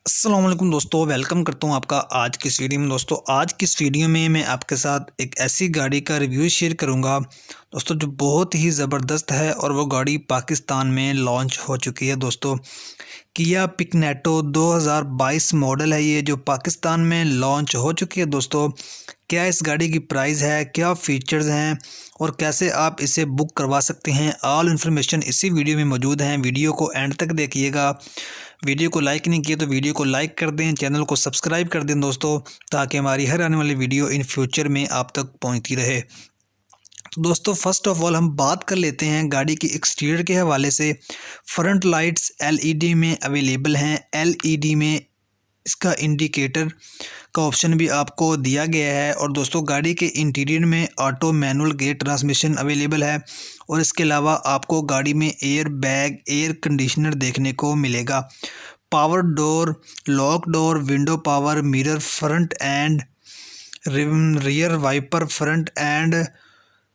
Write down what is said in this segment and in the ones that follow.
अस्सलाम वालेकुम दोस्तों, वेलकम करता हूँ आपका आज की इस वीडियो में। दोस्तों आज की इस वीडियो में मैं आपके साथ एक ऐसी गाड़ी का रिव्यू शेयर करूँगा दोस्तों जो बहुत ही ज़बरदस्त है और वो गाड़ी पाकिस्तान में लॉन्च हो चुकी है। दोस्तों किया पिकनेटो 2022 मॉडल है ये, जो पाकिस्तान में लॉन्च हो चुकी है। दोस्तों क्या इस गाड़ी की प्राइस है, क्या फ़ीचर्स हैं और कैसे आप इसे बुक करवा सकते हैं, ऑल इन्फॉर्मेशन इसी वीडियो में मौजूद हैं। वीडियो को एंड तक देखिएगा। वीडियो को लाइक नहीं किया तो वीडियो को लाइक कर दें, चैनल को सब्सक्राइब कर दें दोस्तों, ताकि हमारी हर आने वाली वीडियो इन फ्यूचर में आप तक पहुंचती रहे। तो दोस्तों फर्स्ट ऑफ ऑल हम बात कर लेते हैं गाड़ी की एक्सटीरियर के हवाले से। फ्रंट लाइट्स एलईडी में अवेलेबल हैं। एलईडी में इसका इंडिकेटर का ऑप्शन भी आपको दिया गया है। और दोस्तों गाड़ी के इंटीरियर में auto manual gear transmission available है। और इसके अलावा आपको गाड़ी में एयर बैग, एयर कंडीशनर देखने को मिलेगा। Power door, lock door, window power, mirror, front and rear wiper, front and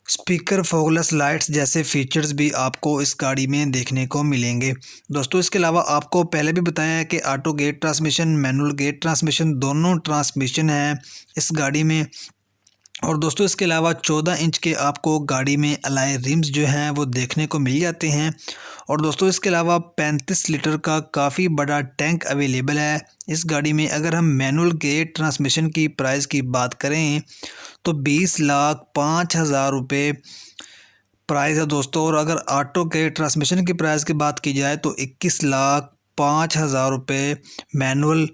speaker, fogless lights जैसे फीचर्स भी आपको इस गाड़ी में देखने को मिलेंगे। दोस्तों इसके अलावा आपको पहले भी बताया है कि auto gate transmission, manual gate transmission दोनों ट्रांसमिशन हैं इस गाड़ी में। और दोस्तों इसके अलावा 14 इंच के आपको गाड़ी में अलॉय रिम्स जो हैं वो देखने को मिल जाते हैं। और दोस्तों इसके अलावा 35 लीटर का काफ़ी बड़ा टैंक अवेलेबल है इस गाड़ी में। अगर हम मैनुअल गेट ट्रांसमिशन की प्राइस की बात करें तो 20,05,000 रुपये प्राइस है दोस्तों। और अगर ऑटो गेट ट्रांसमिशन की प्राइस की बात की जाए तो 21,05,000 रुपये मैनुअल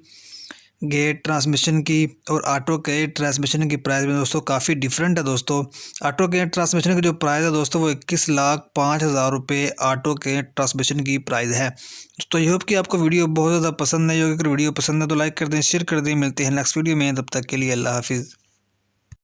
गेट ट्रांसमिशन की। और ऑटो गेट ट्रांसमिशन की प्राइस में दोस्तों काफ़ी डिफरेंट है। दोस्तों ऑटो गेट ट्रांसमिशन की जो प्राइस है दोस्तों वो 21,05,000 रुपये ऑटो गेट ट्रांसमिशन की प्राइस है। दोस्तों ये होप कि आपको वीडियो बहुत ज़्यादा पसंद आई होगी। अगर वीडियो पसंद है तो लाइक कर दें, शेयर कर दें। मिलते हैं नेक्स्ट वीडियो में, तब तक के लिए अल्लाह हाफिज़।